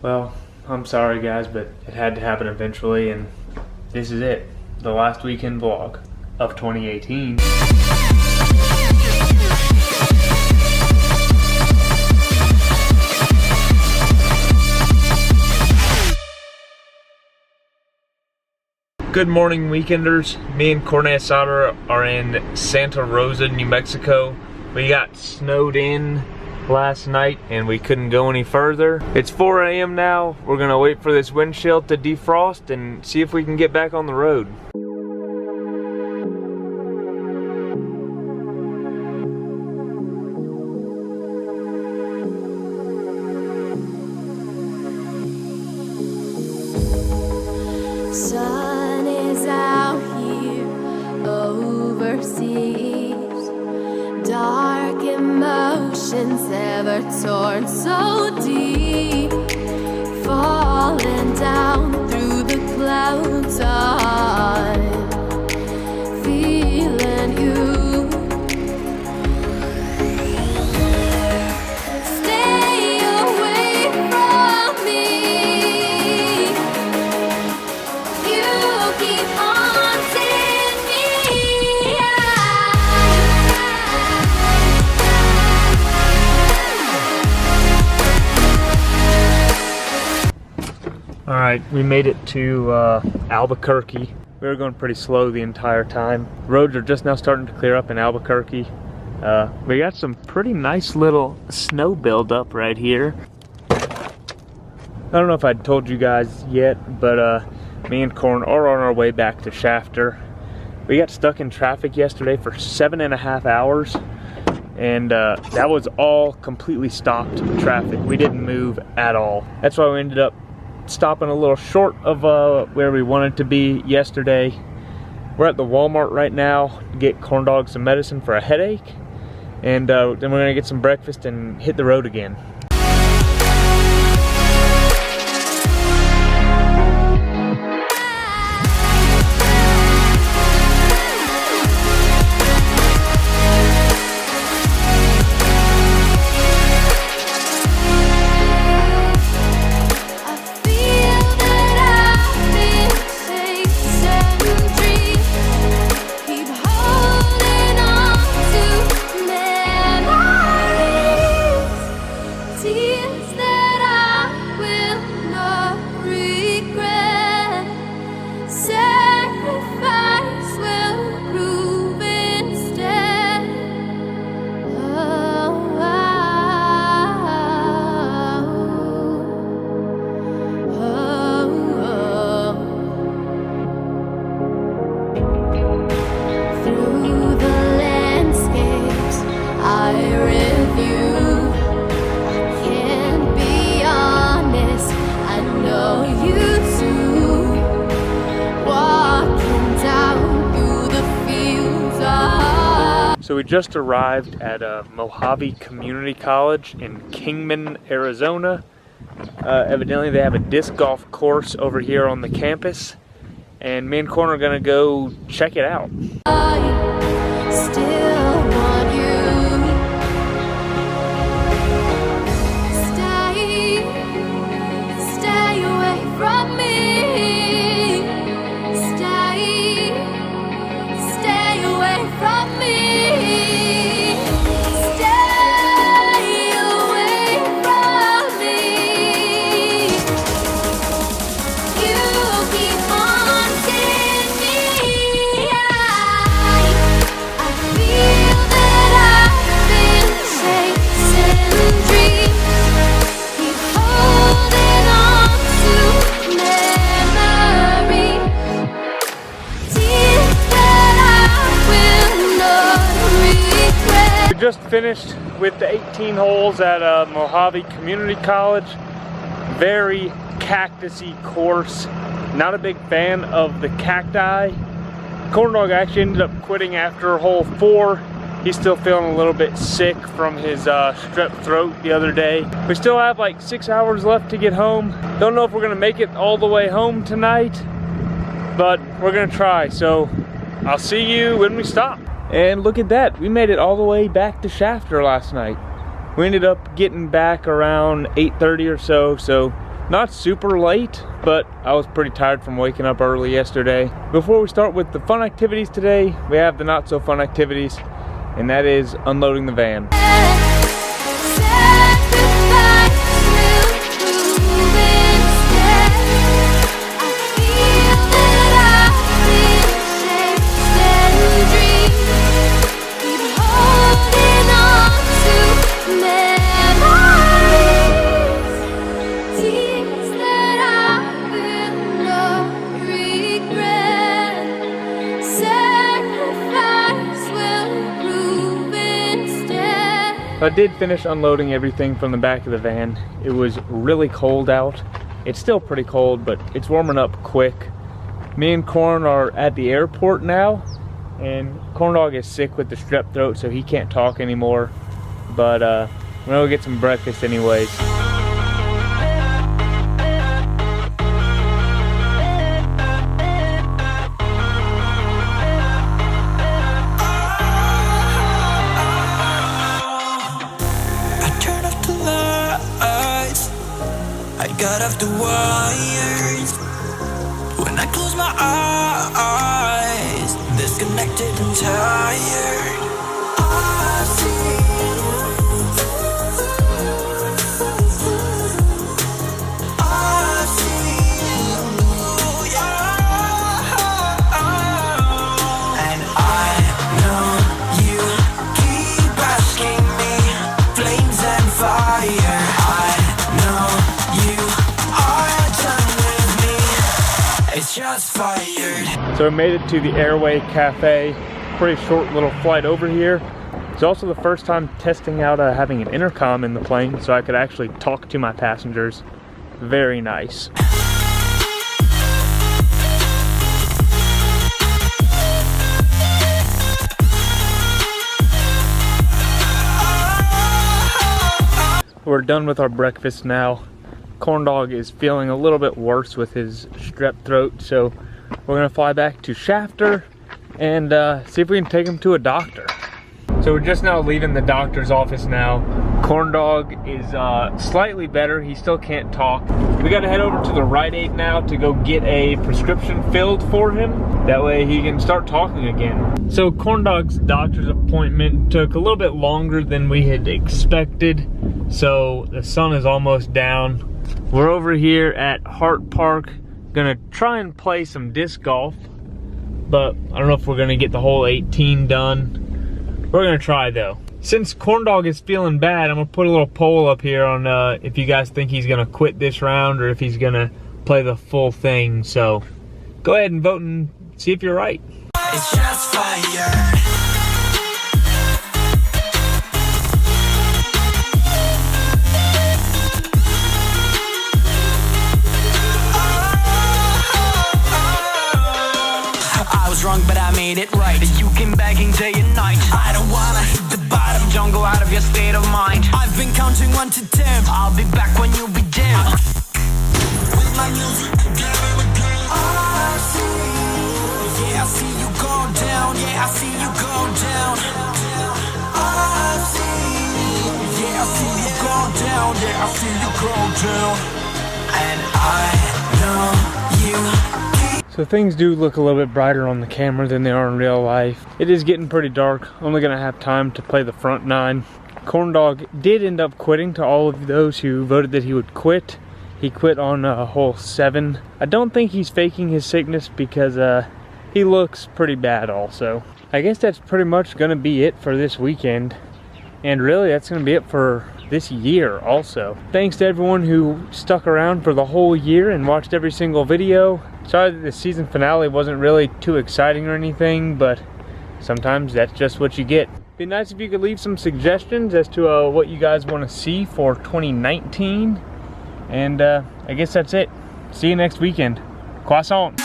Well, I'm sorry guys, but it had to happen eventually, and this is it. The last weekend vlog of 2018. Good morning, weekenders. Me and Cornet Sauter are in Santa Rosa, New Mexico. We got snowed in last night and we couldn't go any further. It's 4 a.m. now. We're gonna wait for this windshield to defrost and see if we can get back on the road. Sun is out here overseas. Dark emotions ever torn so deep, falling down through the clouds. I'm feeling you. Stay away from me. You keep haunting me. Alright, we made it to Albuquerque. We were going pretty slow the entire time. Roads are just now starting to clear up in Albuquerque. We got some pretty nice little snow buildup right here. I don't know if I'd told you guys yet, but me and Corn are on our way back to Shafter. We got stuck in traffic yesterday for 7.5 hours, and that was all completely stopped traffic. We didn't move at all. That's why we ended up stopping a little short of where we wanted to be yesterday. We're at the Walmart right now to get corn dogs some medicine for a headache, and then we're gonna get some breakfast and hit the road again. So we just arrived at Mojave Community College in Kingman, Arizona. Evidently they have a disc golf course over here on the campus, and me and Corn are gonna go check it out. I still want you. Stay away from me. Stay away from me. Just finished with the 18 holes at Mojave Community College. Very cactusy course. Not a big fan of the cacti. Corn Dog actually ended up quitting after hole 4. He's still feeling a little bit sick from his strep throat the other day. We still have like 6 hours left to get home. Don't know if we're gonna make it all the way home tonight, but we're gonna try. So I'll see you when we stop. And look at that, we made it all the way back to Shafter last night. We ended up getting back around 8:30 or so, so Not super late, but I was pretty tired from waking up early yesterday. Before we start with the fun activities today, we have the not so fun activities, and that is unloading the van. I did finish unloading everything from the back of the van. It was really cold out. It's still pretty cold, but it's warming up quick. Me and Corn are at the airport now, and Corn Dog is sick with the strep throat, so he can't talk anymore. But we're gonna go get some breakfast anyways. Got off the wires when I close my eyes, disconnected and tired. I see you, yeah. And I know you keep asking me, flames and fire. Just fired. So we made it to the Airway Cafe. Pretty short little flight over here. It's also the first time testing out having an intercom in the plane, so I could actually talk to my passengers. Very nice. We're done with our breakfast now. Corn Dog is feeling a little bit worse with his strep throat, so we're gonna fly back to Shafter and see if we can take him to a doctor. So we're just now leaving the doctor's office now. Corn Dog is slightly better. He still can't talk. We gotta head over to the Rite Aid now to go get a prescription filled for him. That way he can start talking again. So Corn Dog's doctor's appointment took a little bit longer than we had expected. So the sun is almost down. We're over here at Hart Park, gonna try and play some disc golf, but I don't know if we're gonna get the whole 18 done. We're gonna try though. Since Corn Dog is feeling bad, I'm gonna put a little poll up here on if you guys think he's gonna quit this round or if he's gonna play the full thing. So go ahead and vote and see if you're right. It's just fire. Wrong, but I made it right. You came begging day and night. I don't wanna hit the bottom. Don't go out of your state of mind. I've been counting 1 to 10. I'll be back when you be down. With my music together again. I see, yeah, I see you go down. Yeah, I see you go down. I see, yeah, I see you go down. Yeah, I see you go down. And I know you. So things do look a little bit brighter on the camera than they are in real life. It is getting pretty dark. Only gonna have time to play the front 9. Corn Dog did end up quitting. To all of those who voted that he would quit, he quit on hole 7. I don't think he's faking his sickness because he looks pretty bad also. I guess that's pretty much gonna be it for this weekend. And really that's gonna be it for this year also. Thanks to everyone who stuck around for the whole year and watched every single video. Sorry that the season finale wasn't really too exciting or anything, but sometimes that's just what you get. Be nice if you could leave some suggestions as to what you guys want to see for 2019. And I guess that's it. See you next weekend. Croissant.